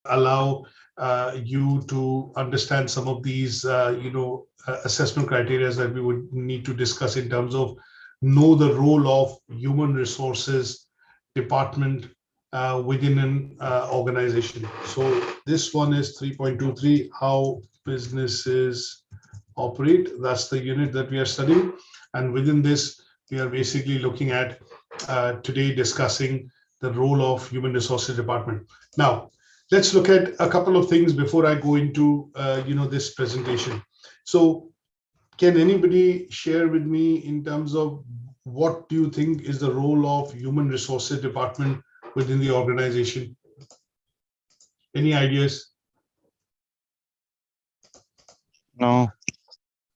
allow you to understand some of these, assessment criteria that we would need to discuss in terms of know the role of human resources department within an organization. So this one is 3.23, how businesses operate. That's the unit that we are studying. And within this, we are basically looking at today discussing the role of human resources department. Now, let's look at a couple of things before I go into this presentation. So can anybody share with me in terms of what do you think is the role of human resources department within the organization? Any ideas? No.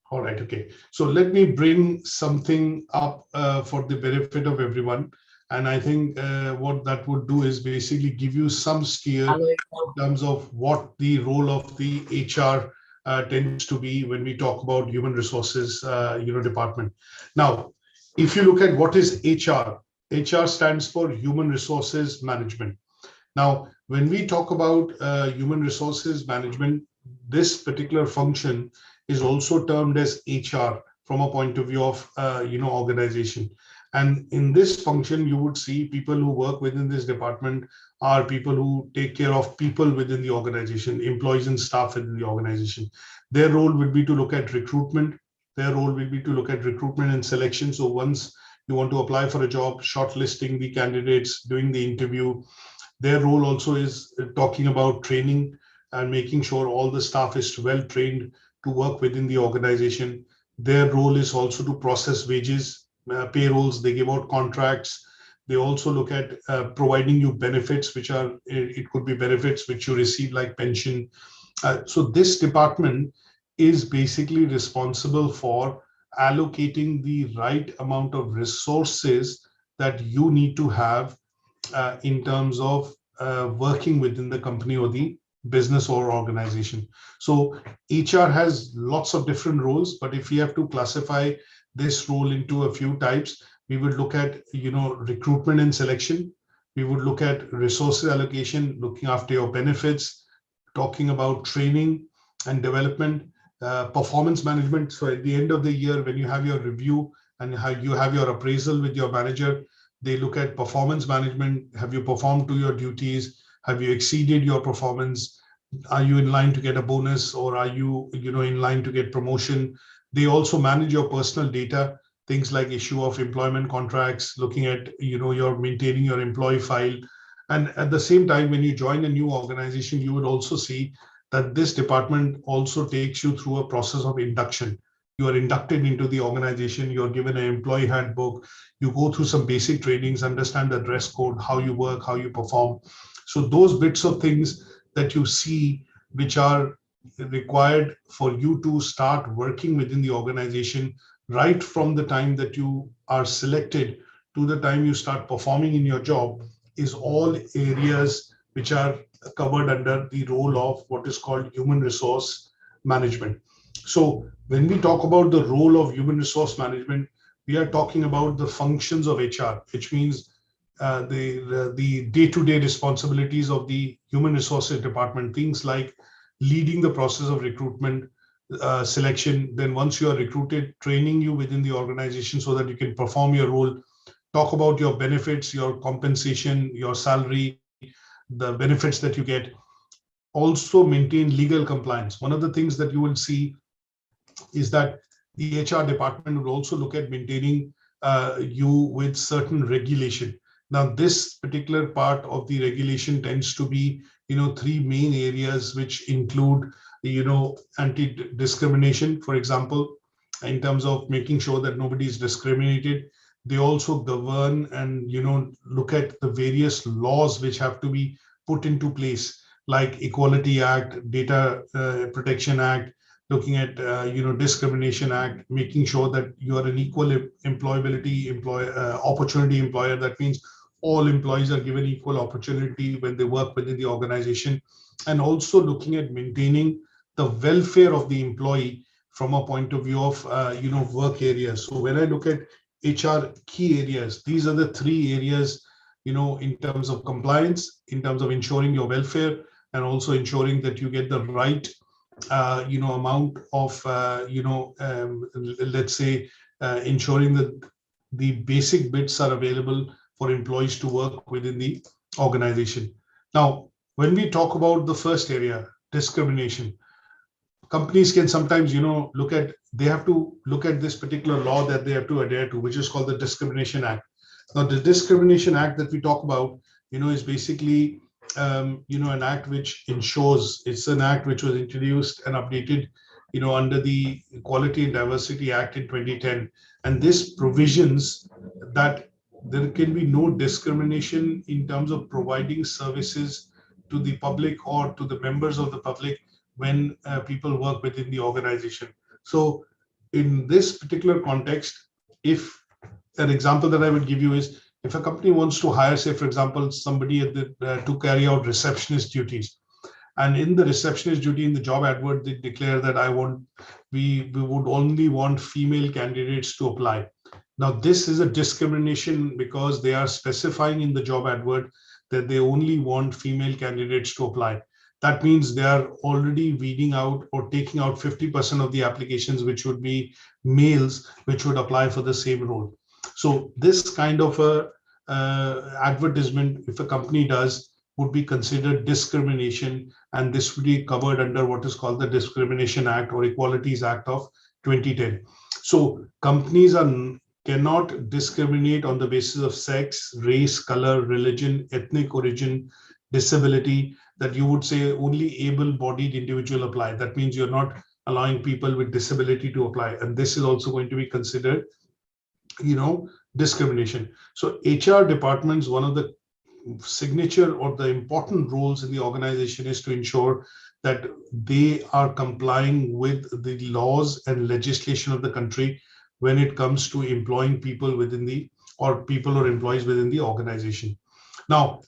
All right, okay. So let me bring something up for the benefit of everyone. And I think what that would do is basically give you some steer in terms of what the role of the HR tends to be when we talk about human resources department. Now, if you look at what is HR, HR stands for Human Resources Management. Now, when we talk about human resources management, this particular function is also termed as HR from a point of view of organization. And in this function, you would see people who work within this department are people who take care of people within the organization, employees and staff within the organization. Their role would be to look at recruitment. Their role will be to look at recruitment and selection. So once you want to apply for a job, shortlisting the candidates, doing the interview. Their role also is talking about training and making sure all the staff is well trained to work within the organization. Their role is also to process wages, payrolls, they give out contracts. They also look at providing you benefits, which are, it could be benefits which you receive like pension. So this department is basically responsible for allocating the right amount of resources that you need to have in terms of working within the company or the business or organization. So HR has lots of different roles, but if we have to classify this role into a few types, we would look at recruitment and selection. We would look at resources allocation, looking after your benefits, talking about training and development, performance management. So at the end of the year, when you have your review and how you have your appraisal with your manager, they look at performance management. Have you performed to your duties? Have you exceeded your performance? Are you in line to get a bonus, or are you, in line to get promotion? They also manage your personal data, things like issue of employment contracts, looking at, you're maintaining your employee file. And at the same time, when you join a new organization, you would also see that this department also takes you through a process of induction. You are inducted into the organization, you're given an employee handbook, you go through some basic trainings, understand the dress code, how you work, how you perform. So those bits of things that you see, which are required for you to start working within the organization, right from the time that you are selected to the time you start performing in your job, is all areas which are covered under the role of what is called human resource management. So when we talk about the role of human resource management, we are talking about the functions of HR, which means the day-to-day responsibilities of the human resources department, things like leading the process of recruitment, selection, then once you are recruited, training you within the organization so that you can perform your role, talk about your benefits, your compensation, your salary, the benefits that you get, also maintain legal compliance. One of the things that you will see is that the HR department will also look at maintaining you with certain regulation. Now, this particular part of the regulation tends to be, three main areas, which include, anti-discrimination, for example, in terms of making sure that nobody is discriminated. They also govern and, look at the various laws which have to be put into place, like Equality Act, Data Protection Act, looking at, Discrimination Act, making sure that you are an equal employability opportunity employer. That means all employees are given equal opportunity when they work within the organization, and also looking at maintaining the welfare of the employee from a point of view of, work areas. So when I look at HR key areas, these are the three areas, in terms of compliance, in terms of ensuring your welfare, and also ensuring that you get the right amount of let's say ensuring that the basic bits are available for employees to work within the organization. Now, when we talk about the first area, discrimination, companies can sometimes they have to look at this particular law that they have to adhere to, which is called the Discrimination Act. Now, the Discrimination Act that we talk about is basically an act which ensures, it's an act which was introduced and updated under the Equality and Diversity Act in 2010, and this provisions that there can be no discrimination in terms of providing services to the public or to the members of the public when people work within the organization. So in this particular context, if an example that I would give you is, if a company wants to hire, say, for example, somebody to carry out receptionist duties, and in the receptionist duty in the job advert, they declare that we would only want female candidates to apply. Now, this is a discrimination because they are specifying in the job advert that they only want female candidates to apply. That means they are already weeding out or taking out 50% of the applications, which would be males, which would apply for the same role. So this kind of a advertisement, if a company does, would be considered discrimination, and this would be covered under what is called the Discrimination Act or Equalities Act of 2010. So companies cannot discriminate on the basis of sex, race, color, religion, ethnic origin, disability, that you would say only able-bodied individual apply. That means you're not allowing people with disability to apply. And this is also going to be considered, discrimination. So HR departments, one of the signature or the important roles in the organization is to ensure that they are complying with the laws and legislation of the country when it comes to employing people within people or employees within the organization. Now,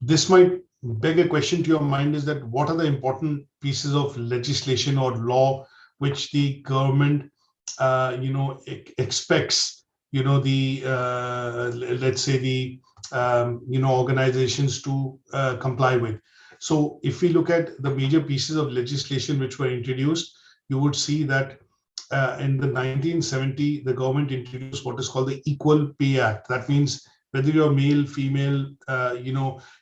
this might beg a question to your mind, is that what are the important pieces of legislation or law which the government expects let's say the organizations to comply with. So if we look at the major pieces of legislation which were introduced, you would see that in the 1970, the government introduced what is called the Equal Pay Act. That means whether you're male, female,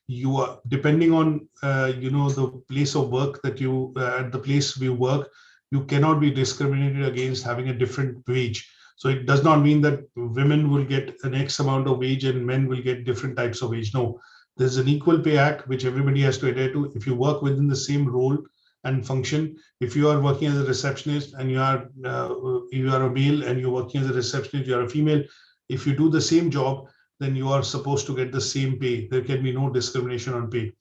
you are depending on the place of work that you at the place we work, you cannot be discriminated against having a different wage. So it does not mean that women will get an X amount of wage and men will get different types of wage. No, there's an Equal Pay Act which everybody has to adhere to. If you work within the same role and function, if you are working as a receptionist and you are a male and you're working as a receptionist, you are a female, if you do the same job, then you are supposed to get the same pay. There can be no discrimination on pay.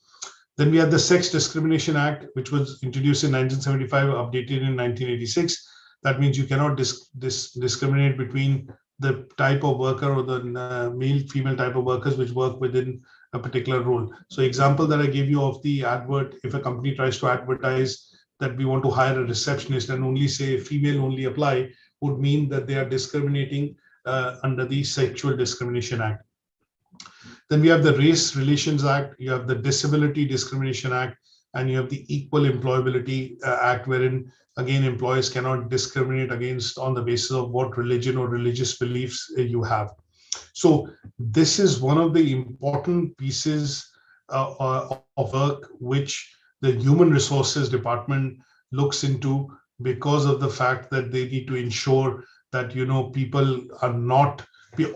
Then we have the Sex Discrimination Act, which was introduced in 1975, updated in 1986. That means you cannot discriminate between the type of worker or the male-female type of workers which work within a particular role. So example that I gave you of the advert, if a company tries to advertise that we want to hire a receptionist and only say female only apply, would mean that they are discriminating under the Sexual Discrimination Act. Then we have the Race Relations Act, you have the Disability Discrimination Act, and you have the Equal Employability Act, wherein again employers cannot discriminate against on the basis of what religion or religious beliefs you have. So this is one of the important pieces of work which the Human Resources Department looks into, because of the fact that they need to ensure that people are not,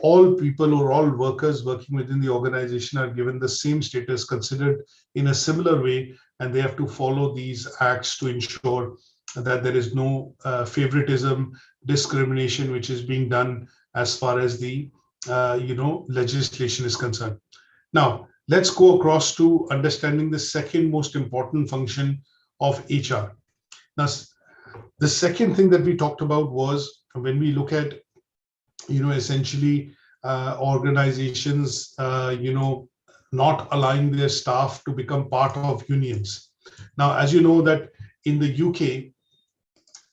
all people or all workers working within the organization are given the same status, considered in a similar way, and they have to follow these acts to ensure that there is no favoritism, discrimination which is being done as far as the legislation is concerned. Now, let's go across to understanding the second most important function of HR. Now, the second thing that we talked about was when we look at, essentially organizations, not allowing their staff to become part of unions. Now, as you know that in the UK,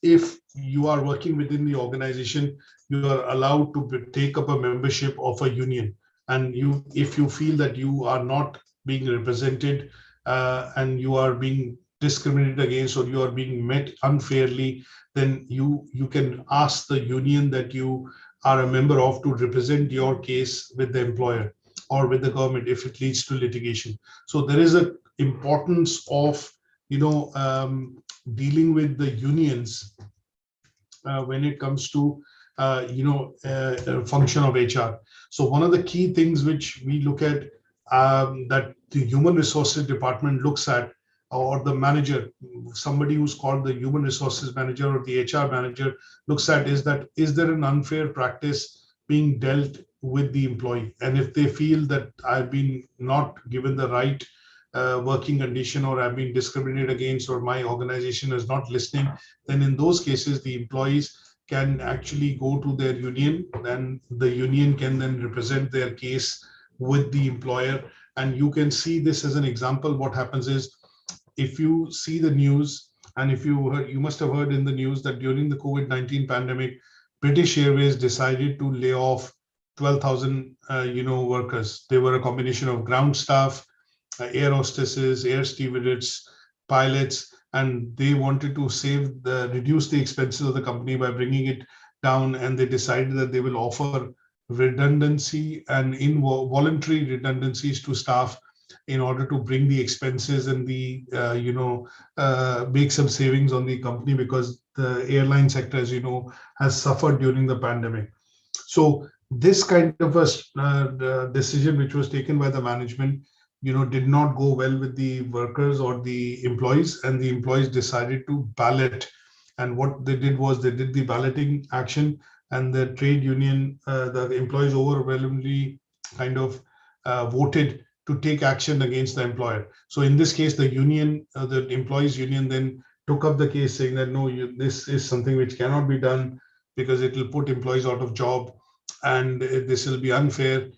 if you are working within the organization, you are allowed to take up a membership of a union. And if you feel that you are not being represented and you are being discriminated against or you are being met unfairly, then you can ask the union that you are a member of to represent your case with the employer or with the government if it leads to litigation. So there is a importance of dealing with the unions when it comes to function of HR. So one of the key things which we look at, that the human resources department looks at, or the manager, somebody who's called the human resources manager or the HR manager looks at, is that is there an unfair practice being dealt with the employee? And if they feel that I've been not given the right working condition, or I've been discriminated against, or my organization is not listening, then in those cases the employees can actually go to their union, and the union can then represent their case with the employer. And you can see this as an example. What happens is, if you see the news, and if you heard, you must have heard in the news that during the COVID-19 pandemic, British Airways decided to lay off 12,000 workers. They were a combination of ground staff, air hostesses, air stewardess, pilots, and they wanted to reduce the expenses of the company by bringing it down. And they decided that they will offer redundancy and involuntary redundancies to staff in order to bring the expenses and the make some savings on the company, because the airline sector, as you know, has suffered during the pandemic. So this kind of a decision which was taken by the management did not go well with the workers or the employees, and the employees decided to ballot. And what they did was they did the balloting action, and the trade union, the employees overwhelmingly kind of voted to take action against the employer. So in this case, the union, the employees union, then took up the case, saying that no, this is something which cannot be done because it will put employees out of job and this will be unfair.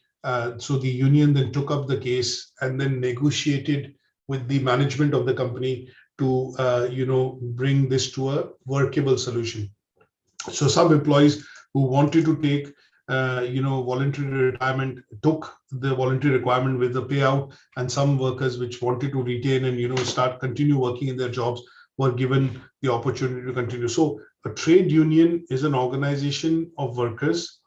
So the union then took up the case and then negotiated with the management of the company to bring this to a workable solution. So some employees who wanted to take voluntary retirement took the voluntary requirement with the payout, and some workers which wanted to retain and continue working in their jobs were given the opportunity to continue. So a trade union is an organization of workers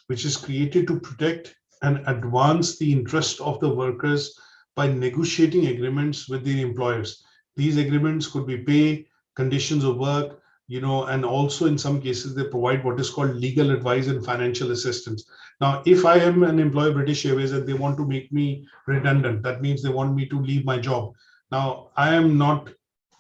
which is created to protect and advance the interest of the workers by negotiating agreements with the employers. These agreements could be pay, conditions of work, and also in some cases they provide what is called legal advice and financial assistance. Now, if I am an employee of British Airways and they want to make me redundant, that means they want me to leave my job. Now, I am not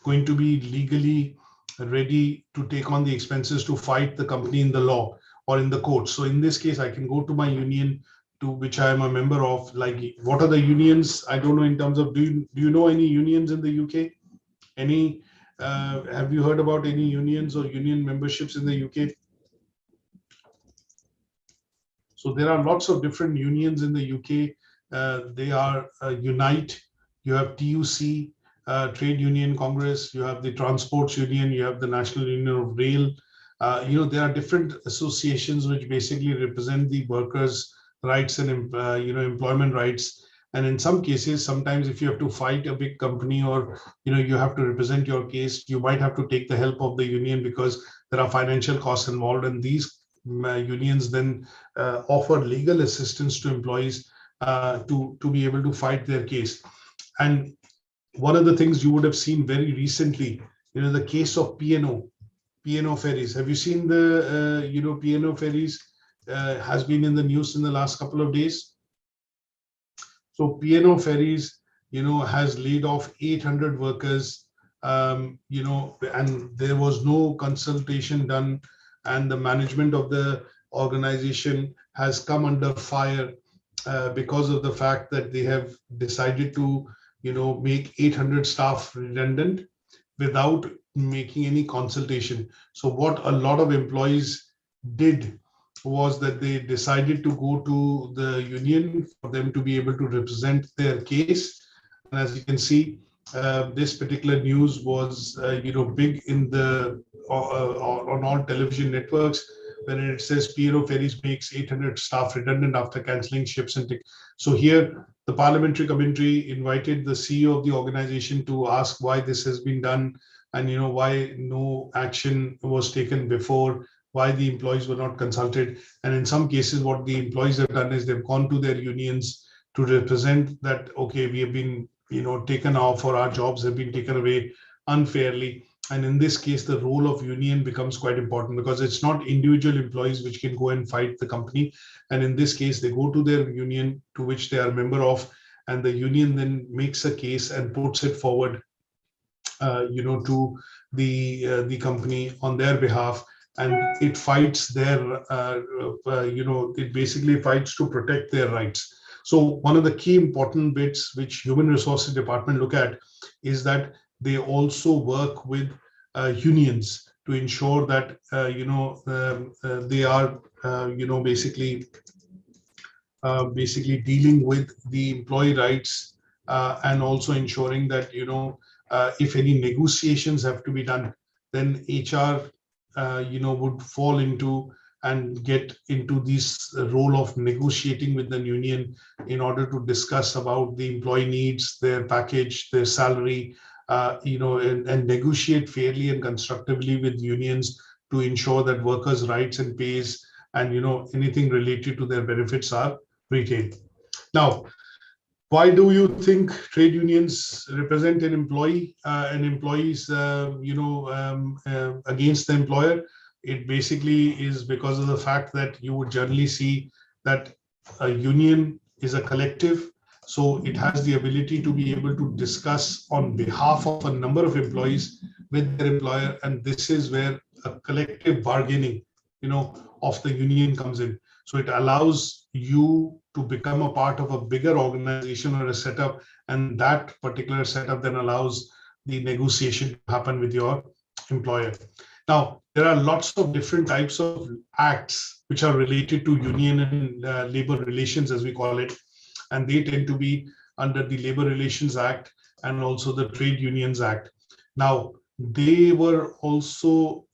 going to be legally ready to take on the expenses to fight the company in the law or in the court. So in this case, I can go to my union, to which I am a member of. Like, what are the unions? I don't know in terms of, do you know any unions in the UK? Any? Have you heard about any unions or union memberships in the UK? So there are lots of different unions in the UK. They are Unite, you have TUC, Trade Union Congress, you have the Transports Union, you have the National Union of Rail. There are different associations which basically represent the workers' rights and employment rights. And in some cases, sometimes if you have to fight a big company or you have to represent your case, you might have to take the help of the union because there are financial costs involved. And these unions then offer legal assistance to employees to be able to fight their case. And one of the things you would have seen very recently, the case of P&O ferries. Have you seen the P&O ferries? Has been in the news in the last couple of days. So P&O ferries, has laid off 800 workers, and there was no consultation done, and the management of the organization has come under fire because of the fact that they have decided to, make 800 staff redundant without making any consultation. So what a lot of employees did was that they decided to go to the union for them to be able to represent their case. And as you can see, this particular news was, big in the on all television networks, when it says P&O ferries makes 800 staff redundant after cancelling ships and so here The parliamentary commentary invited the CEO of the organization to ask why this has been done, and why no action was taken before, why the employees were not consulted. And in some cases, what the employees have done is they've gone to their unions to represent that, okay, we have been taken off, or our jobs have been taken away unfairly. And in this case, the role of union becomes quite important, because it's not individual employees which can go and fight the company. And in this case, they go to their union to which they are a member of, and the union then makes a case and puts it forward to the company on their behalf, and it fights their it basically fights to protect their rights. So one of the key important bits which Human Resources Department look at is that they also work with unions to ensure that they are basically dealing with the employee rights, and also ensuring that if any negotiations have to be done, then HR would fall into and get into this role of negotiating with the union in order to discuss about the employee needs, their package, their salary, and negotiate fairly and constructively with unions to ensure that workers' rights and pays and anything related to their benefits are retained. Now, why do you think trade unions represent an employee and employees against the employer? It basically is because of the fact that you would generally see that a union is a collective, so it has the ability to be able to discuss on behalf of a number of employees with their employer, and this is where a collective bargaining of the union comes in. So it allows you to become a part of a bigger organization or a setup, and that particular setup then allows the negotiation to happen with your employer. Now, there are lots of different types of acts which are related to union and labor relations, as we call it, and they tend to be under the Labor Relations Act and also the Trade Unions Act. Now, they are also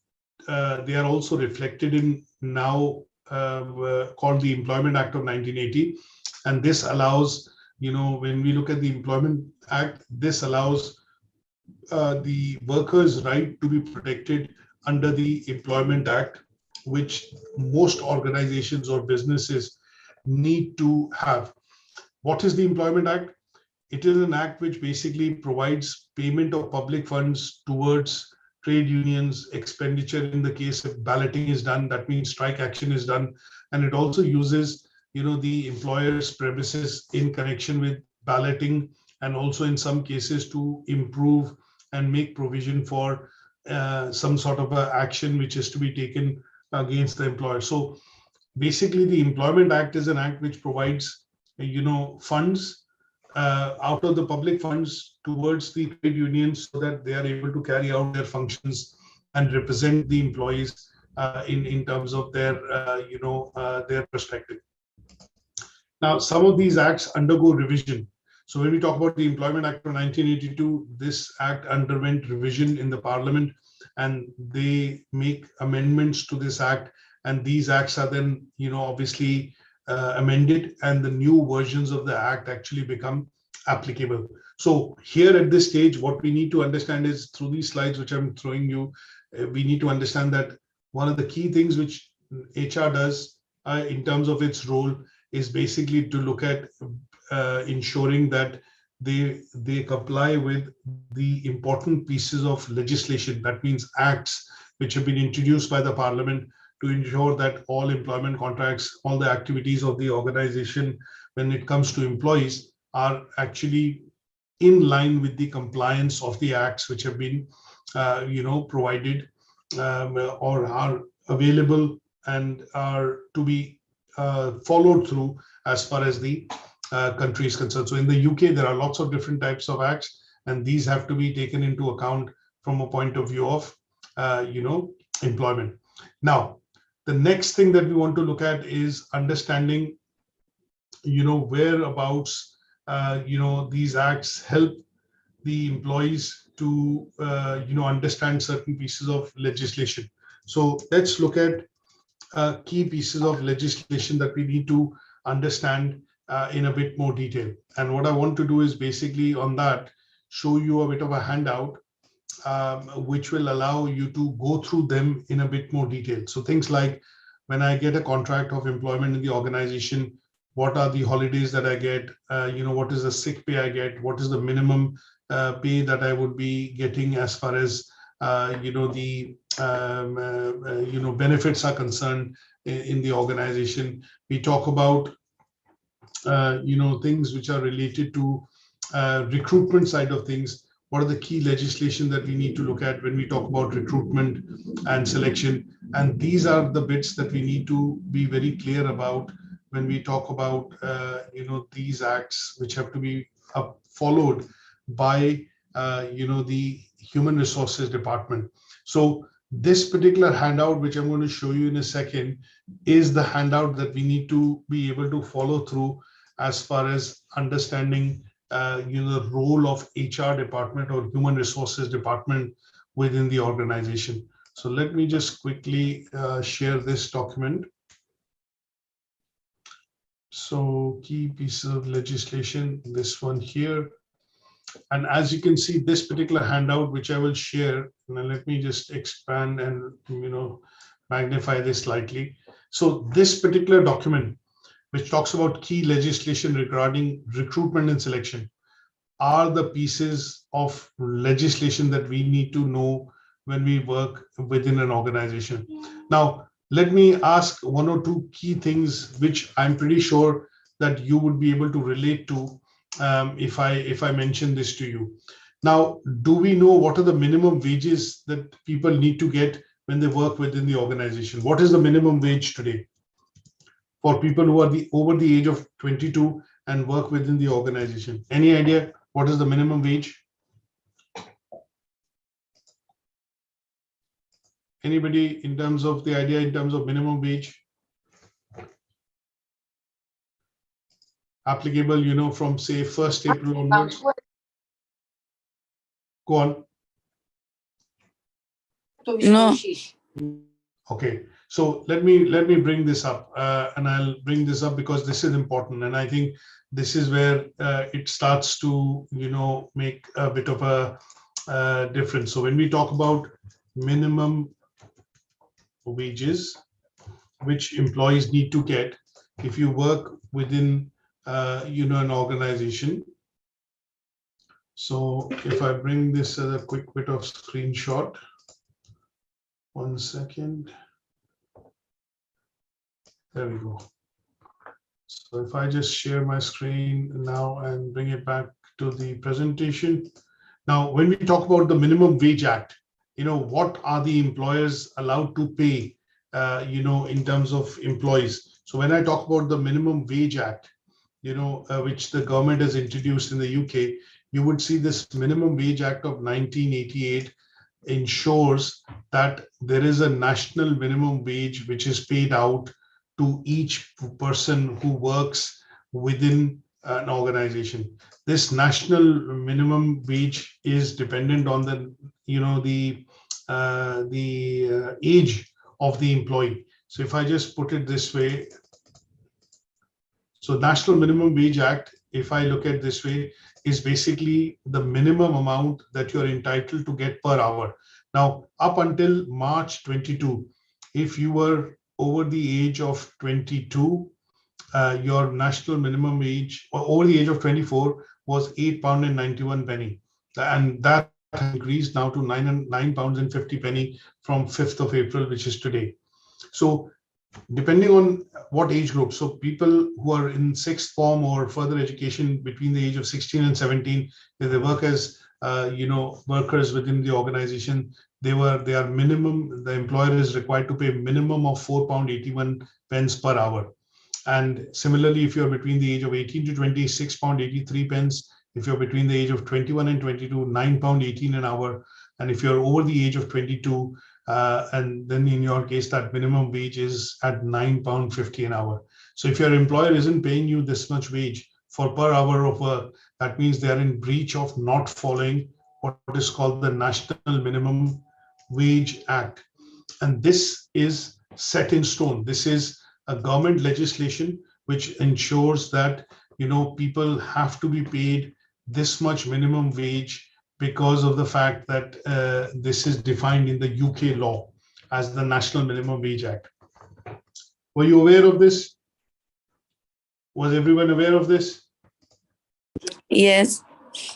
reflected in now called the Employment Act of 1980, and this allows, when we look at the Employment Act, this allows the workers' right to be protected under the Employment Act, which most organizations or businesses need to have. What is the Employment Act? It is an act which basically provides payment of public funds towards trade unions, expenditure in the case if balloting is done, that means strike action is done, and it also uses the employer's premises in connection with balloting, and also in some cases to improve and make provision for some sort of action which is to be taken against the employer. So basically the Employment Act is an act which provides funds out of the public funds towards the trade unions so that they are able to carry out their functions and represent the employees in terms of their their perspective. Now, some of these acts undergo revision. So when we talk about the Employment Act of 1982, this act underwent revision in the Parliament, and they make amendments to this act, and these acts are then obviously amended, and the new versions of the act actually become applicable. So here at this stage, what we need to understand is, through these slides which I'm throwing you, we need to understand that one of the key things which HR does in terms of its role is basically to look at ensuring that they comply with the important pieces of legislation, that means acts which have been introduced by the Parliament, to ensure that all employment contracts, all the activities of the organization when it comes to employees are actually in line with the compliance of the acts which have been provided or are available and are to be followed through as far as the country is concerned. So in the UK, there are lots of different types of acts, and these have to be taken into account from a point of view of employment. Now, the next thing that we want to look at is understanding whereabouts these acts help the employees to understand certain pieces of legislation. So let's look at key pieces of legislation that we need to understand in a bit more detail. And what I want to do is basically on that, show you a bit of a handout which will allow you to go through them in a bit more detail. So things like when I get a contract of employment in the organization, what are the holidays that I get? What is the sick pay I get? What is the minimum pay that I would be getting as far as the benefits are concerned in the organization. We talk about things which are related to recruitment side of things. What are the key legislation that we need to look at when we talk about recruitment and selection? And these are the bits that we need to be very clear about when we talk about these acts which have to be followed by the human resources department. So this particular handout, which I'm going to show you in a second, is the handout that we need to be able to follow through as far as understanding the role of HR department or human resources department within the organization. So let me just quickly share this document. So key pieces of legislation, this one here. And as you can see, this particular handout, which I will share, now let me just expand and magnify this slightly. So this particular document, which talks about key legislation regarding recruitment and selection, are the pieces of legislation that we need to know when we work within an organization. Now, let me ask one or two key things which I'm pretty sure that you would be able to relate to if I mention this to you. Now, do we know what are the minimum wages that people need to get when they work within the organization? What is the minimum wage today for people who are over the age of 22 and work within the organization? Any idea what is the minimum wage? Anybody in terms of the idea in terms of minimum wage? Applicable, from say 1st April onwards. Go on. No. Okay, so let me bring this up, and I'll bring this up because this is important, and I think this is where it starts to make a bit of a difference. So when we talk about minimum wages which employees need to get if you work within an organization. So if I bring this as a quick bit of screenshot, 1 second. There we go. So if I just share my screen now and bring it back to the presentation. Now, when we talk about the Minimum Wage Act, what are the employers allowed to pay, in terms of employees? So when I talk about the Minimum Wage Act, which the government has introduced in the UK, you would see this Minimum Wage Act of 1988 ensures that there is a national minimum wage which is paid out to each person who works within an organization. This national minimum wage is dependent on the age of the employee. So if I just put it this way, so National Minimum Wage Act, if I look at this way, is basically the minimum amount that you're entitled to get per hour. Now, up until March 22, if you were over the age of 22, your national minimum wage, or over the age of 24, was £8.91, and that increased now to £9.50 from 5th of April, which is today. So depending on what age group, so people who are in sixth form or further education between the age of 16 and 17, if they work as workers within the organization, the employer is required to pay minimum of £4.81 per hour. And similarly, if you're between the age of 18 to 20, £6.83. If you're between the age of 21 and 22, £9.18 an hour. And if you're over the age of 22, and then in your case, that minimum wage is at £9.50 an hour. So if your employer isn't paying you this much wage for per hour of work, that means they are in breach of not following what is called the National Minimum Wage Act. And this is set in stone. This is a government legislation which ensures that, people have to be paid this much minimum wage because of the fact that this is defined in the UK law as the National Minimum Wage Act. Were you aware of this? Was everyone aware of this? Yes.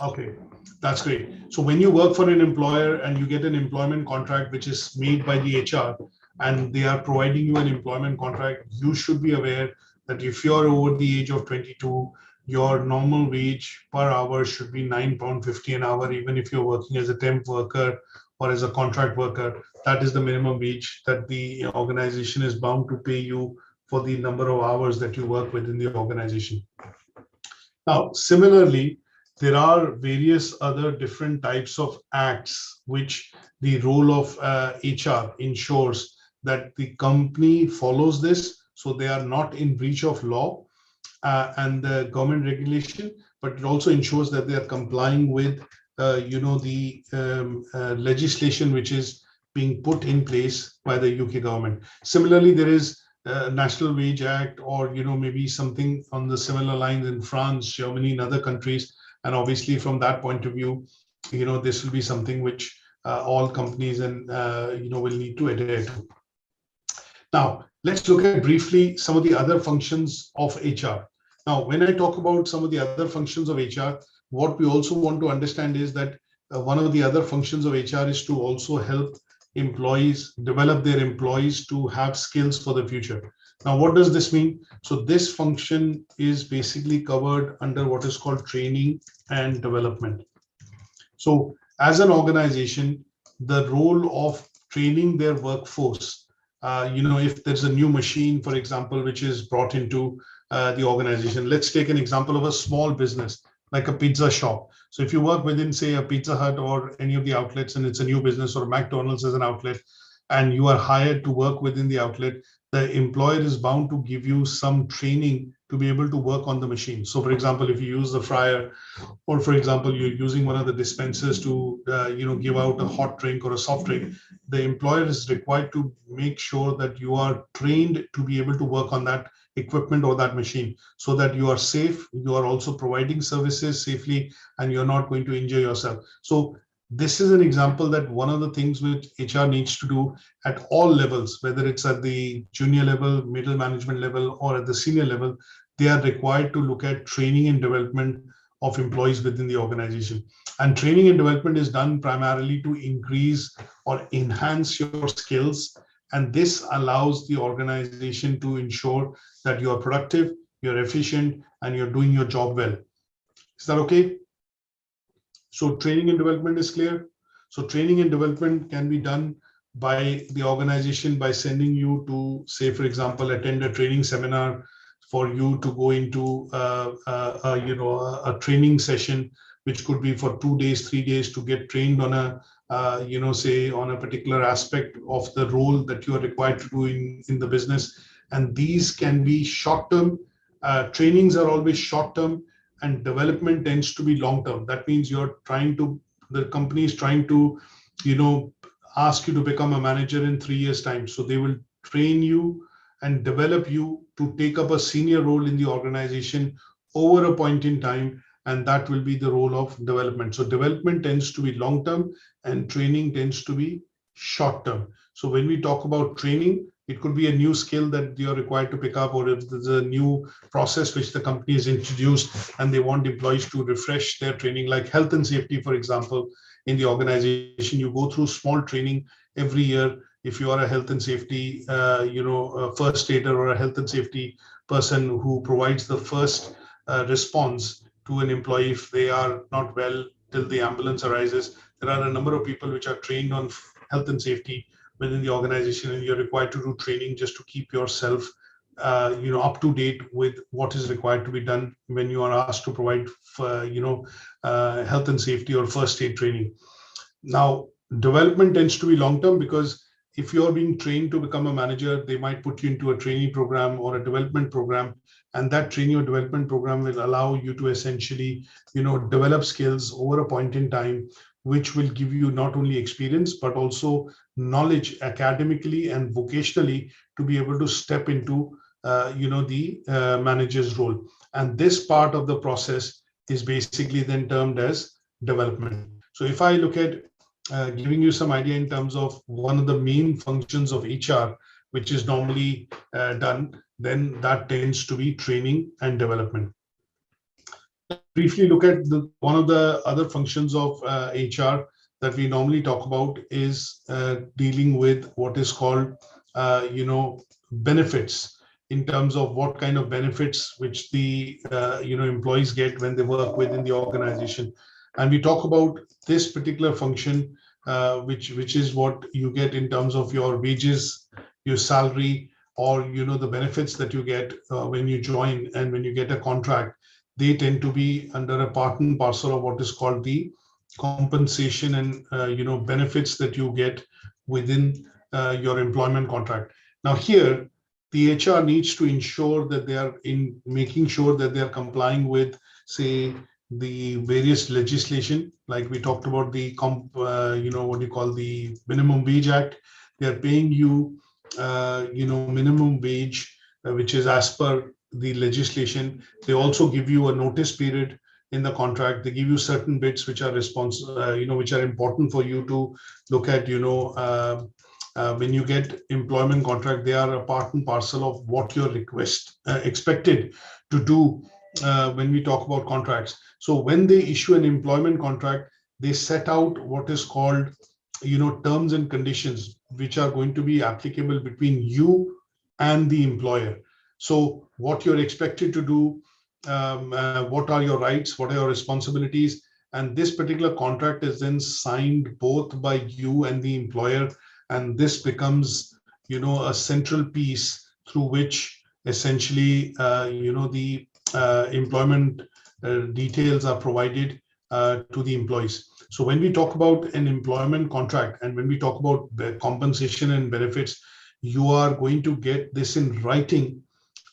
Okay, that's great. So when you work for an employer and you get an employment contract which is made by the HR and they are providing you an employment contract, you should be aware that if you're over the age of 22, your normal wage per hour should be £9.50 an hour, even if you're working as a temp worker or as a contract worker. That is the minimum wage that the organization is bound to pay you for the number of hours that you work within the organization. Now, similarly, there are various other different types of acts which the role of HR ensures that the company follows this, so they are not in breach of law and the government regulation, but it also ensures that they are complying with the legislation which is being put in place by the UK government. Similarly, there is National Wage Act, or maybe something on the similar lines in France, Germany, and other countries. And obviously, from that point of view, this will be something which all companies and will need to adhere to. Now, let's look at briefly some of the other functions of HR. Now, when I talk about some of the other functions of HR, what we also want to understand is that one of the other functions of HR is to also help employees develop their employees to have skills for the future. Now, what does this mean? So this function is basically covered under what is called training and development. So as an organization, the role of training their workforce, if there's a new machine, for example, which is brought into the organization. Let's take an example of a small business like a pizza shop. So if you work within, say, a Pizza Hut or any of the outlets, and it's a new business, or McDonald's as an outlet, and you are hired to work within the outlet, the employer is bound to give you some training to be able to work on the machine. So for example, if you use the fryer, or for example, you're using one of the dispensers to give out a hot drink or a soft drink, the employer is required to make sure that you are trained to be able to work on that equipment or that machine, so that you are safe, you are also providing services safely, and you're not going to injure yourself. So this is an example that one of the things which HR needs to do at all levels, whether it's at the junior level, middle management level, or at the senior level, they are required to look at training and development of employees within the organization. And training and development is done primarily to increase or enhance your skills. And this allows the organization to ensure that you are productive, you're efficient, and you're doing your job well. Is that okay? So training and development is clear. So training and development can be done by the organization by sending you to, say, for example, attend a training seminar, for you to go into a training session, which could be for 2 days, 3 days, to get trained on a say on a particular aspect of the role that you are required to do in the business. And these can be short-term. Trainings are always short-term, and development tends to be long-term. That means the company is trying to, ask you to become a manager in 3 years' time. So they will train you and develop you to take up a senior role in the organization over a point in time, and that will be the role of development. So development tends to be long-term and training tends to be short-term. So when we talk about training, it could be a new skill that you're required to pick up, or if there's a new process which the company has introduced and they want employees to refresh their training, like health and safety, for example, in the organization, you go through small training every year. If you are a health and safety, a first aider or a health and safety person who provides the first response to an employee if they are not well till the ambulance arises, there are a number of people which are trained on health and safety within the organization, and you're required to do training just to keep yourself up to date with what is required to be done when you are asked to provide health and safety or first aid training. Now, development tends to be long term, because if you're being trained to become a manager, they might put you into a trainee program or a development program, and that training or development program will allow you to essentially develop skills over a point in time, which will give you not only experience but also knowledge academically and vocationally to be able to step into the manager's role. And this part of the process is basically then termed as development. So if I look at giving you some idea in terms of one of the main functions of HR, which is normally done, then that tends to be training and development. Briefly look at one of the other functions of HR that we normally talk about is dealing with what is called, benefits, in terms of what kind of benefits which the employees get when they work within the organization. And we talk about this particular function, which is what you get in terms of your wages, your salary, or the benefits that you get when you join and when you get a contract. They tend to be under a part and parcel of what is called the compensation and benefits that you get within your employment contract. Now here, the HR needs to ensure that they are making sure that they are complying with, say, the various legislation, like we talked about the what you call the Minimum Wage Act. They are paying you minimum wage, which is as per the legislation. They also give you a notice period in the contract. They give you certain bits which are which are important for you to look at. When you get employment contract, they are a part and parcel of what you're expected to do when we talk about contracts. So when they issue an employment contract, they set out what is called terms and conditions which are going to be applicable between you and the employer. So what you're expected to do, what are your rights, what are your responsibilities, and this particular contract is then signed both by you and the employer, and this becomes a central piece through which essentially the employment details are provided to the employees. So when we talk about an employment contract and when we talk about compensation and benefits, you are going to get this in writing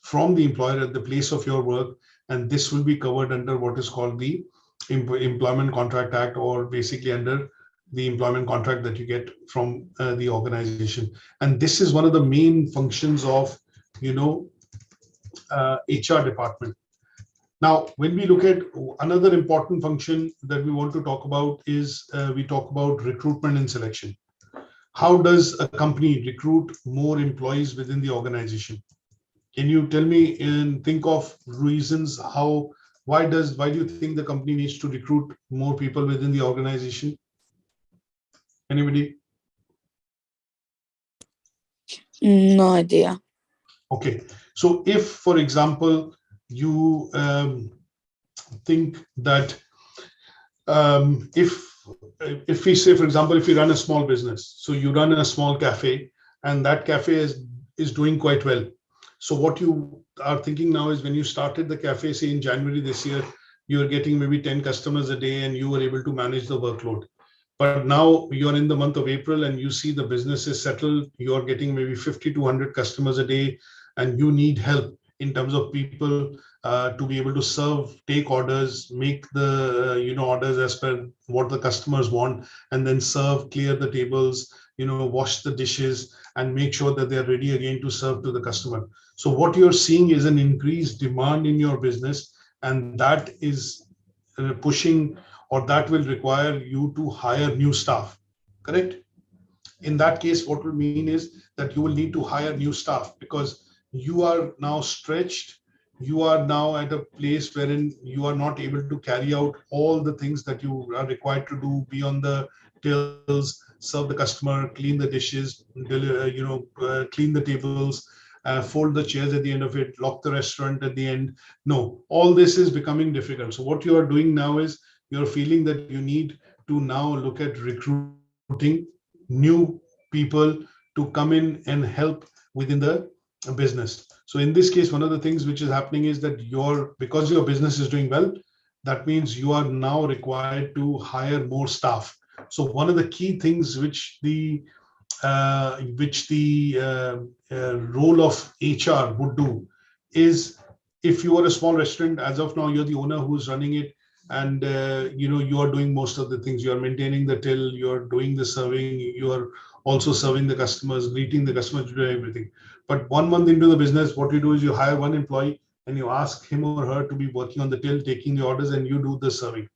from the employer at the place of your work, and this will be covered under what is called the Employment Contract Act, or basically under the employment contract that you get from the organization. And this is one of the main functions of HR department. Now, when we look at another important function that we want to talk about is we talk about recruitment and selection. How does a company recruit more employees within the organization? Can you tell me and think of reasons why do you think the company needs to recruit more people within the organization? Anybody? No idea. Okay, so if, for example, you think that if we say, for example, if you run a small business, so you run a small cafe, and that cafe is doing quite well. So what you are thinking now is, when you started the cafe, say in January this year, you are getting maybe 10 customers a day and you were able to manage the workload. But now you're in the month of April and you see the business is settled, you're getting maybe 50 to 100 customers a day, and you need help in terms of people to be able to serve, take orders, make the orders as per what the customers want, and then serve, clear the tables, wash the dishes, and make sure that they're ready again to serve to the customer. So what you're seeing is an increased demand in your business, and that is pushing, or that will require you to hire new staff, correct? In that case, what will mean is that you will need to hire new staff, because you are now stretched. You are now at a place wherein you are not able to carry out all the things that you are required to do, be on the tills, serve the customer, clean the dishes, clean the tables, fold the chairs at the end of it, lock the restaurant at the end. No, all this is becoming difficult. So what you are doing now is you're feeling that you need to now look at recruiting new people to come in and help within the business. So in this case, one of the things which is happening is that because your business is doing well, that means you are now required to hire more staff. So one of the key things which the role of HR would do is, if you are a small restaurant, as of now, you're the owner who's running it, and you are doing most of the things. You are maintaining the till, you are doing the serving, you are also serving the customers, greeting the customers, doing everything. But 1 month into the business, what you do is you hire one employee and you ask him or her to be working on the till, taking the orders, and you do the serving.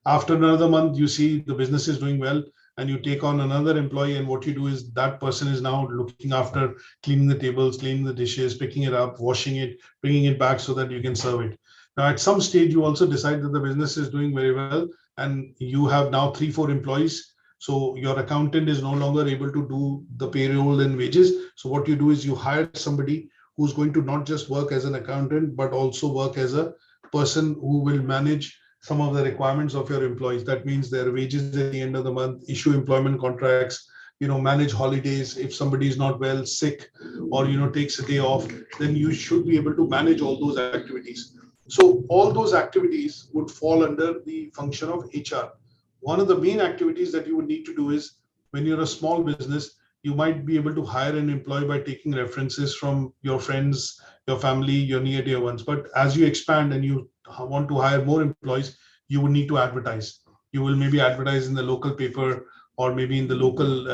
After another month, you see the business is doing well, and you take on another employee, and what you do is that person is now looking after cleaning the tables, cleaning the dishes, picking it up, washing it, bringing it back so that you can serve it. Now, at some stage, you also decide that the business is doing very well, and you have now 3-4 employees. So your accountant is no longer able to do the payroll and wages. So what you do is you hire somebody who's going to not just work as an accountant, but also work as a person who will manage some of the requirements of your employees. That means their wages at the end of the month, issue employment contracts, manage holidays. If somebody is not well, sick, or takes a day off, then you should be able to manage all those activities. So all those activities would fall under the function of HR. One of the main activities that you would need to do is, when you're a small business, you might be able to hire an employee by taking references from your friends, your family, your near dear ones. But as you expand and you want to hire more employees, you would need to advertise. You will maybe advertise in the local paper, or maybe in the local,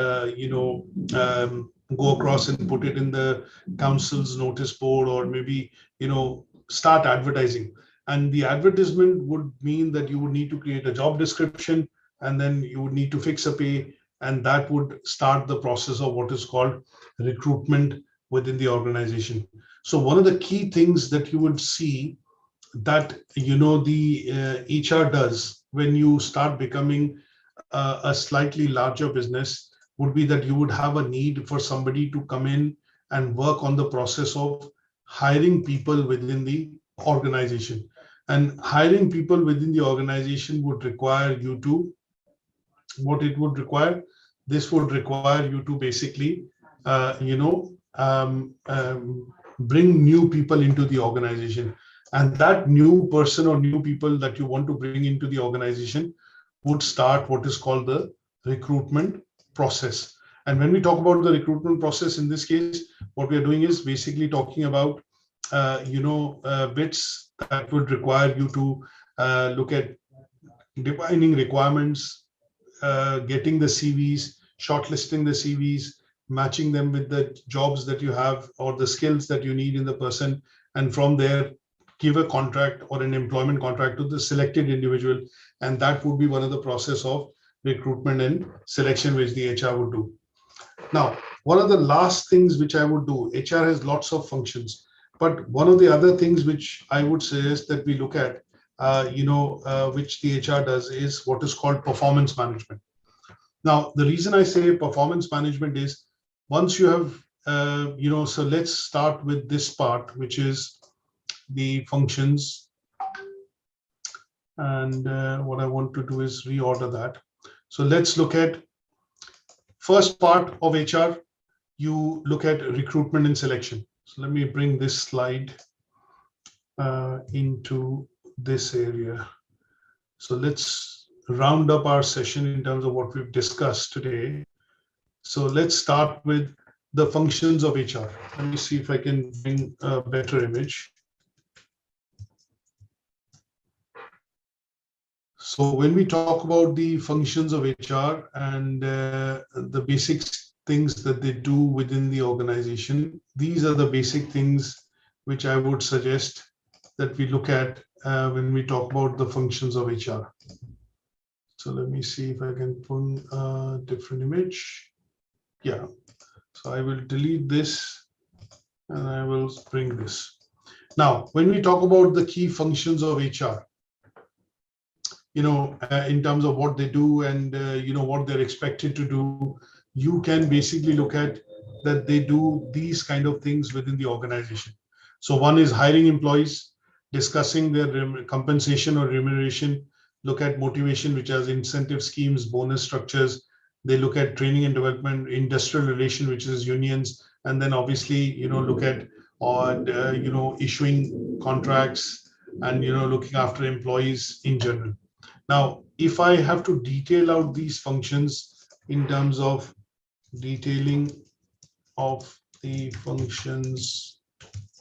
go across and put it in the council's notice board, or maybe, start advertising. And the advertisement would mean that you would need to create a job description, and then you would need to fix a pay, and that would start the process of what is called recruitment within the organization. So one of the key things that you would see that the HR does when you start becoming a slightly larger business would be that you would have a need for somebody to come in and work on the process of hiring people within the organization. And hiring people within the organization would require you to, what it would require, this would require you to basically, bring new people into the organization. And that new person or new people that you want to bring into the organization would start what is called the recruitment process. And when we talk about the recruitment process, in this case, what we are doing is basically talking about, bits that would require you to look at defining requirements, getting the CVs, shortlisting the CVs, matching them with the jobs that you have or the skills that you need in the person. And from there, give a contract or an employment contract to the selected individual. And that would be one of the process of recruitment and selection, which the HR would do. Now, one of the last things which I would do, HR has lots of functions, but one of the other things which I would suggest that we look at, which the HR does, is what is called performance management. Now, the reason I say performance management is, once you have, so let's start with this part, which is the functions. And what I want to do is reorder that. So let's look at first part of HR. You look at recruitment and selection. So let me bring this slide into this area. So let's round up our session in terms of what we've discussed today. So let's start with the functions of HR. Let me see if I can bring a better image. So when we talk about the functions of HR and the basic things that they do within the organization, these are the basic things which I would suggest that we look at when we talk about the functions of HR. So let me see if I can pull a different image. Yeah, so I will delete this and I will bring this. Now, when we talk about the key functions of HR, in terms of what they do and, what they're expected to do, you can basically look at that they do these kind of things within the organization. So one is hiring employees, discussing their compensation or remuneration, look at motivation, which has incentive schemes, bonus structures. They look at training and development, industrial relation, which is unions, and then obviously, look at, issuing contracts and, looking after employees in general. Now, if I have to detail out these functions in terms of detailing of the functions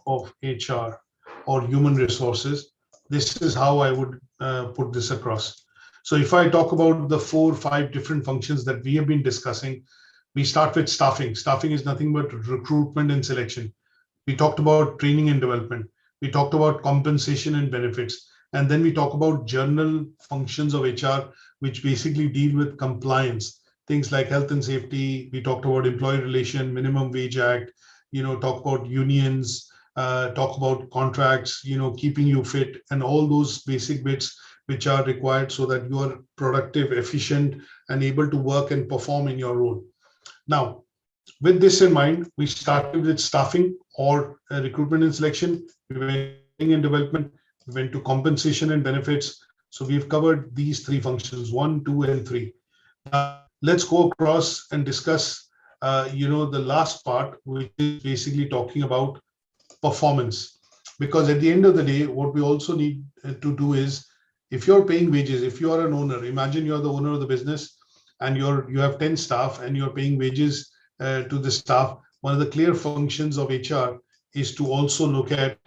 of HR or human resources, this is how I would put this across. So if I talk about the 4 or 5 different functions that we have been discussing, we start with staffing. Staffing is nothing but recruitment and selection. We talked about training and development. We talked about compensation and benefits. And then we talk about general functions of HR, which basically deal with compliance, things like health and safety. We talked about employee relation, minimum wage act, talk about unions, talk about contracts, keeping you fit, and all those basic bits which are required so that you are productive, efficient, and able to work and perform in your role. Now, with this in mind, we started with staffing or recruitment and selection. We went to training and development. We went to compensation and benefits. So we've covered these 3 functions, 1, 2, and 3. Now, let's go across and discuss, the last part, which is basically talking about performance. Because at the end of the day, what we also need to do is, if you're paying wages, if you are an owner, imagine you're the owner of the business and you have 10 staff and you're paying wages to the staff. One of the clear functions of HR is to also look at,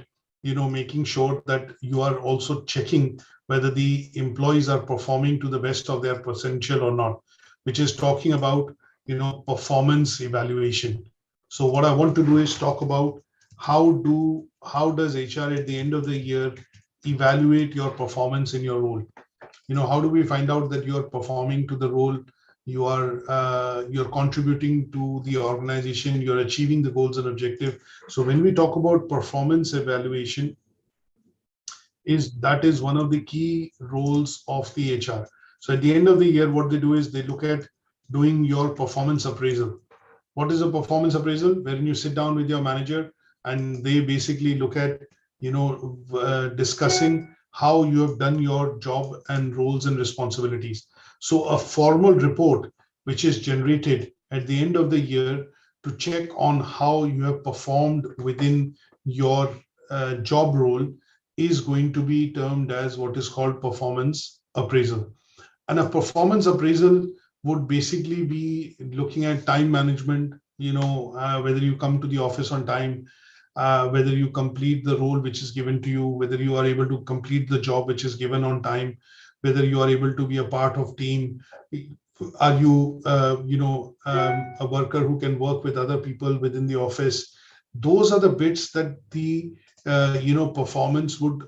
making sure that you are also checking whether the employees are performing to the best of their potential or not, which is talking about, performance evaluation. So what I want to do is talk about how does HR at the end of the year evaluate your performance in your role. How do we find out that you're performing to the role, you're contributing to the organization, you're achieving the goals and objective. So when we talk about performance evaluation, that is one of the key roles of the HR. So at the end of the year, what they do is they look at doing your performance appraisal. What is a performance appraisal? Wherein you sit down with your manager and they basically look at, discussing how you have done your job and roles and responsibilities. So a formal report, which is generated at the end of the year to check on how you have performed within your job role, is going to be termed as what is called performance appraisal. And a performance appraisal would basically be looking at time management, whether you come to the office on time, whether you complete the role which is given to you, whether you are able to complete the job which is given on time, whether you are able to be a part of team. Are you, a worker who can work with other people within the office? Those are the bits that the, performance would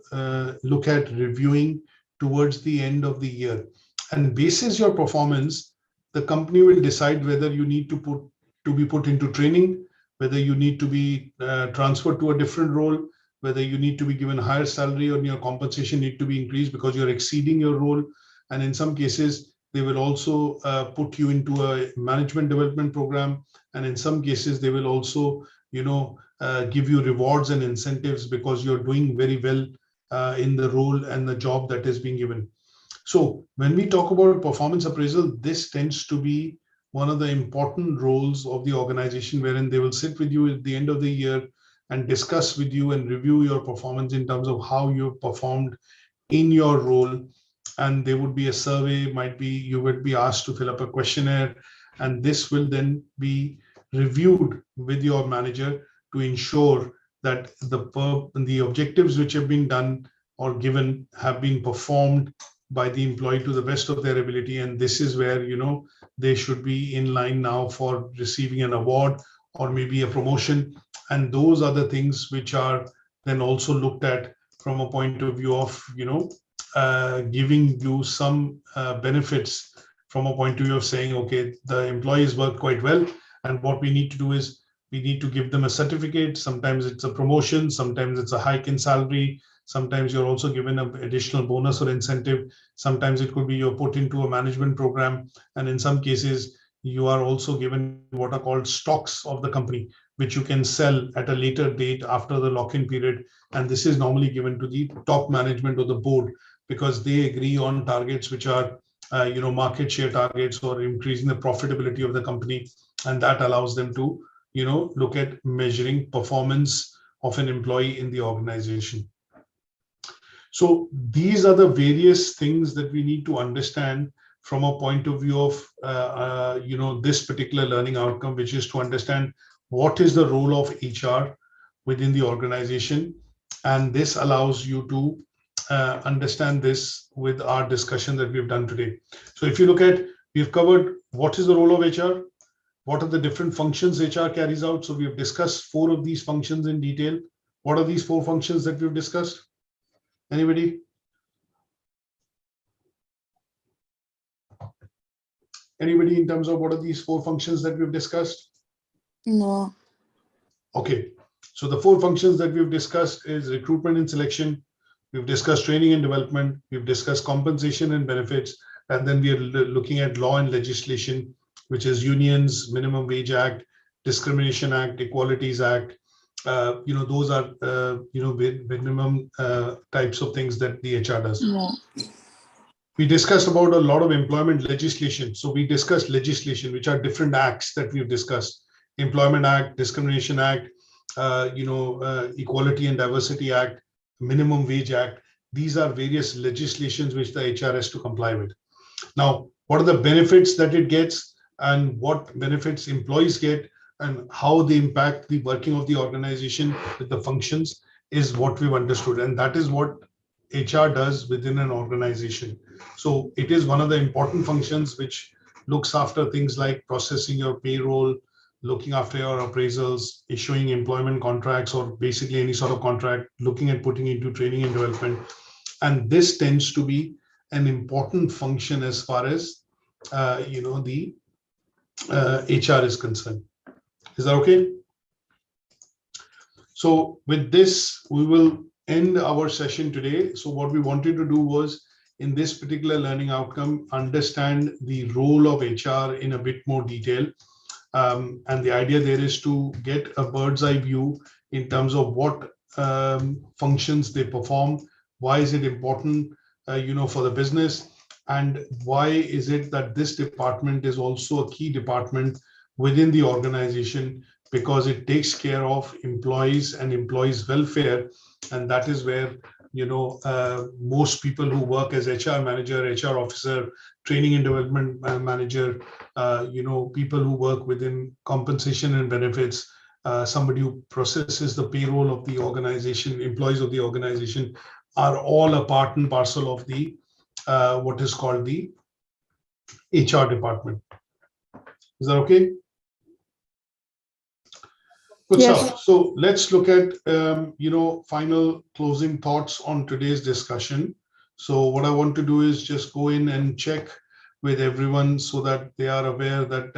look at reviewing towards the end of the year. And basis your performance, the company will decide whether you need to be put into training, whether you need to be transferred to a different role, whether you need to be given higher salary or your compensation need to be increased because you're exceeding your role. And in some cases, they will also put you into a management development program. And in some cases, they will also, give you rewards and incentives because you're doing very well in the role and the job that is being given. So when we talk about performance appraisal, this tends to be one of the important roles of the organization, wherein they will sit with you at the end of the year and discuss with you and review your performance in terms of how you've performed in your role. And there would be a survey, you would be asked to fill up a questionnaire, and this will then be reviewed with your manager to ensure that the objectives which have been done or given have been performed by the employee to the best of their ability. And this is where, they should be in line now for receiving an award or maybe a promotion. And those are the things which are then also looked at from a point of view of, giving you some benefits from a point of view of saying, okay, the employees work quite well. And what we need to do is we need to give them a certificate. Sometimes it's a promotion, sometimes it's a hike in salary. Sometimes you're also given an additional bonus or incentive. Sometimes it could be you're put into a management program. And in some cases, you are also given what are called stocks of the company, which you can sell at a later date after the lock-in period. And this is normally given to the top management or the board because they agree on targets which are, market share targets or increasing the profitability of the company. And that allows them to, look at measuring performance of an employee in the organization. So these are the various things that we need to understand from a point of view of, this particular learning outcome, which is to understand what is the role of HR within the organization. And this allows you to understand this with our discussion that we've done today. So if you look at, we've covered what is the role of HR, what are the different functions HR carries out. So we've discussed 4 of these functions in detail. What are these 4 functions that we've discussed? Anybody? Anybody in terms of what are these 4 functions that we've discussed? No. Okay, so the 4 functions that we've discussed is recruitment and selection. We've discussed training and development. We've discussed compensation and benefits. And then we are looking at law and legislation, which is unions, Minimum Wage Act, Discrimination Act, Equalities Act. Those are, minimum types of things that the HR does. No. We discussed about a lot of employment legislation. So we discussed legislation, which are different acts that we've discussed. Employment Act, Discrimination Act, Equality and Diversity Act, Minimum Wage Act. These are various legislations which the HR has to comply with. Now, what are the benefits that it gets and what benefits employees get and how they impact the working of the organization with the functions is what we've understood. And that is what HR does within an organization. So it is one of the important functions which looks after things like processing your payroll, looking after your appraisals, issuing employment contracts or basically any sort of contract, looking at putting into training and development. And this tends to be an important function as far as the HR is concerned. Is that okay? So with this, we will end our session today. So what we wanted to do was, in this particular learning outcome, understand the role of HR in a bit more detail. And the idea there is to get a bird's eye view in terms of what functions they perform, why is it important, for the business, and why is it that this department is also a key department within the organization, because it takes care of employees and employees' welfare. And that is where, most people who work as HR manager, HR officer, training and development manager, people who work within compensation and benefits, somebody who processes the payroll of the organization, employees of the organization, are all a part and parcel of the what is called the HR department. Is that okay? Good stuff. So let's look at, final closing thoughts on today's discussion. So what I want to do is just go in and check with everyone so that they are aware that,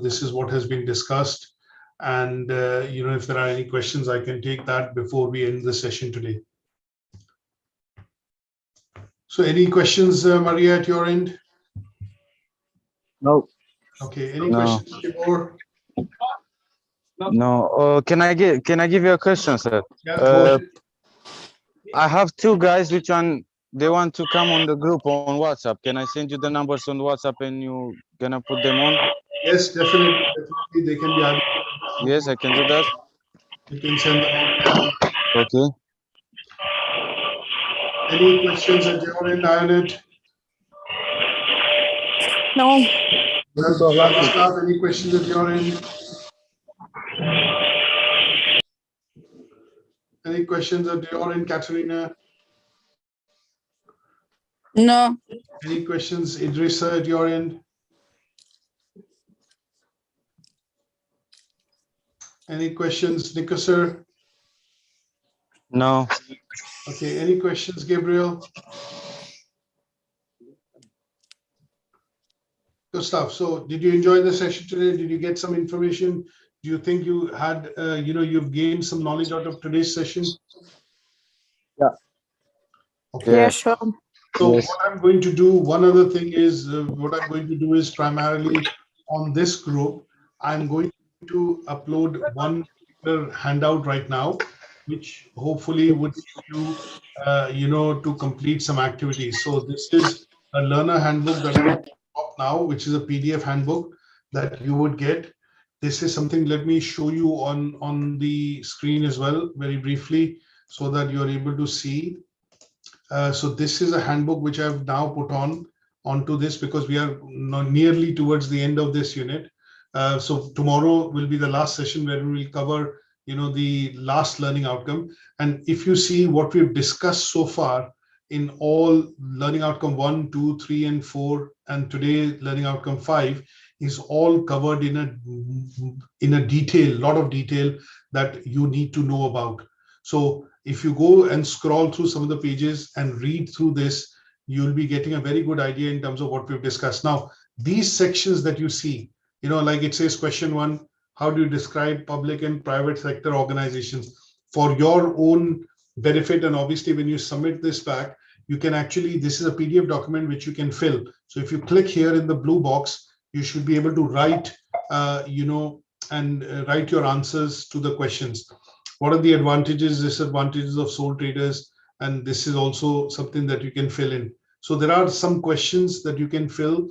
this is what has been discussed. And, if there are any questions, I can take that before we end the session today. So any questions, Maria, at your end? No. Okay. Any questions, Tibor? No. Can I give you a question, sir? Yeah, I have 2 guys which they want to come on the group on WhatsApp. Can I send you the numbers on WhatsApp and you gonna put them on? yes, definitely. They can be added. Yes, I can do that. You can send them out. Okay. Any questions at your end, Ionet? No. Staff, any questions at your end? Any questions at your end, Katerina? No. Any questions, Idrissa, at your end? Any questions, Nikosar? No. Okay, any questions, Gabriel? Good stuff. So did you enjoy the session today? Did you get some information? Do you think you had, you've gained some knowledge out of today's session? Yeah. Okay. Yeah, sure. So Yes. what I'm going to do, one other thing is, what I'm going to do is primarily on this group, I'm going to upload one handout right now, which hopefully would give you, to complete some activities. So this is a learner handbook that I'm up now, which is a PDF handbook that you would get. This is something, let me show you on the screen as well, very briefly, so that you're able to see. So this is a handbook which I've now put onto this because we are nearly towards the end of this unit. So tomorrow will be the last session where we will cover, the last learning outcome. And if you see what we've discussed so far, in all learning outcome 1, 2, 3, and 4, and today learning outcome 5 is all covered in a detail, lot of detail that you need to know about. So if you go and scroll through some of the pages and read through this, you'll be getting a very good idea in terms of what we've discussed. Now, these sections that you see, like it says question 1, how do you describe public and private sector organizations? For your own benefit, and obviously when you submit this back, you can actually, this is a PDF document which you can fill. So if you click here in the blue box, you should be able to write, write your answers to the questions. What are the advantages, disadvantages of sole traders? And this is also something that you can fill in. So there are some questions that you can fill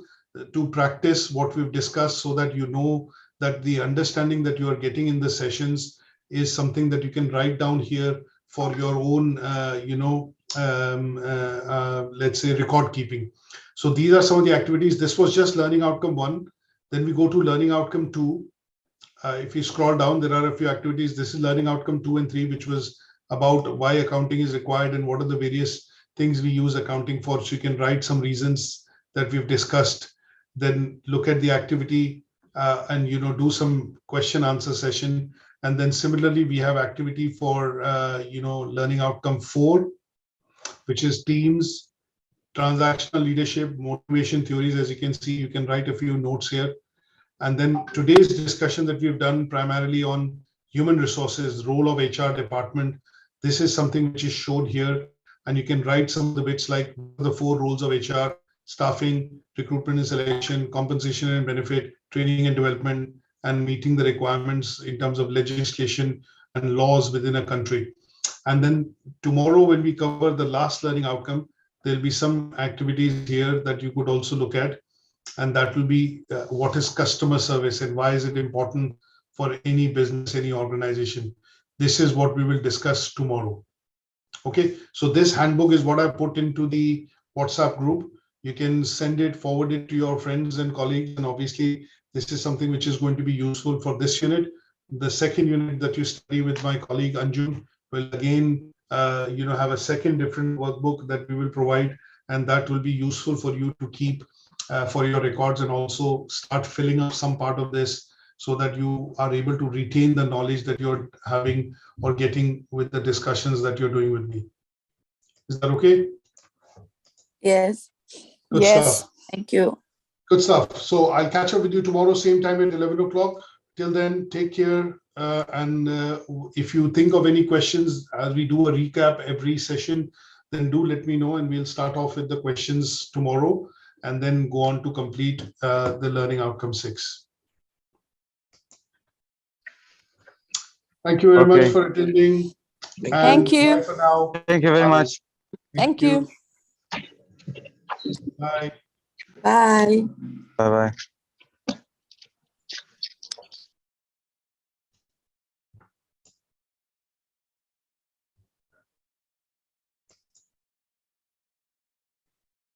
to practice what we've discussed, so that you know that the understanding that you are getting in the sessions is something that you can write down here for your own, let's say, record keeping. So these are some of the activities. This was just learning outcome 1. Then we go to learning outcome 2. If you scroll down, there are a few activities. This is learning outcome 2 and 3, which was about why accounting is required and what are the various things we use accounting for. So you can write some reasons that we've discussed. Then look at the activity and do some question answer session. And then similarly, we have activity for learning outcome 4, which is teams, transactional leadership, motivation theories. As you can see, you can write a few notes here. And then today's discussion that we've done primarily on human resources, role of HR department. This is something which is shown here, and you can write some of the bits like the 4 roles of HR: staffing, recruitment and selection, compensation and benefit, training and development, and meeting the requirements in terms of legislation and laws within a country. And then tomorrow, when we cover the last learning outcome, there'll be some activities here that you could also look at. And that will be what is customer service and why is it important for any business, any organization. This is what we will discuss tomorrow. Okay, so this handbook is what I put into the WhatsApp group. You can send it, forward it to your friends and colleagues. And obviously, this is something which is going to be useful for this unit. The second unit that you study with my colleague Anjum will again, have a second different workbook that we will provide, and that will be useful for you to keep for your records, and also start filling up some part of this so that you are able to retain the knowledge that you're having or getting with the discussions that you're doing with me. Is that okay? Yes. Good Yes. stuff. Thank you. Good stuff. So I'll catch up with you tomorrow, same time at 11 o'clock. Till then, take care. And if you think of any questions as we do a recap every session, then do let me know, and we'll start off with the questions tomorrow and then go on to complete the learning outcome 6. Thank you very much for attending. Thank you. Bye for now. Thank you very much. Thank you. Bye. Bye. Bye-bye.